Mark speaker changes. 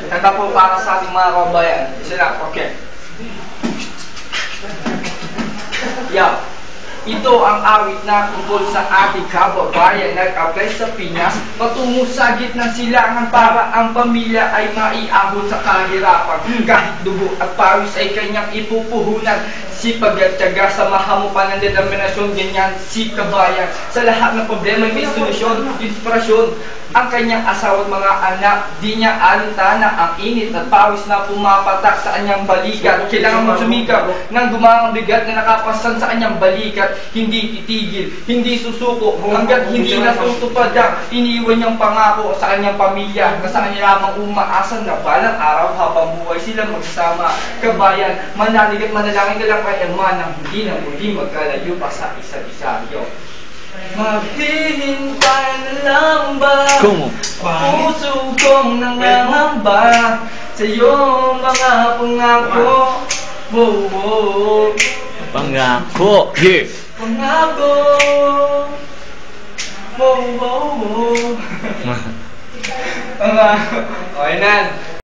Speaker 1: Kanta po para sa ating mga kabayan. Isa lang, okay. Yeah. Ito ang awit na tungkol sa ating kababayan nag-apply sa Pinas patungo sa gitnang silangan para ang pamilya ay maiahon sa kahirapan. Kahit dugo at pawis ay kanyang ipupuhunan. Sipag at tiyaga, samahan mo pa ng determinasyon, ganyan si kabayan. Sa lahat ng problema may solusyon, inspirasyon. Ang kanyang asawa at mga anak, di niya alintana ang init at pawis na pumapatak sa kanyang balikat. Kailangan mo sumikap ng gumamang bigat na nakapasan sa kanyang balikat. Hindi titigil, hindi susuko, hanggat hindi natutupad ang iniwan niyang pangako sa kanyang pamilya na sa kanya lamang umaasa na balang araw habang buhay sila magsama. Kabayan, manalig at manalangin ka lang kay Ama nang hindi na muli magkalayo pa sa isa't isa. Maghihintay na lang ba? Puso kong nangangamba sa iyong mga pangako.
Speaker 2: Pangako, yeah.
Speaker 1: Pangako. Pangako. Okay na.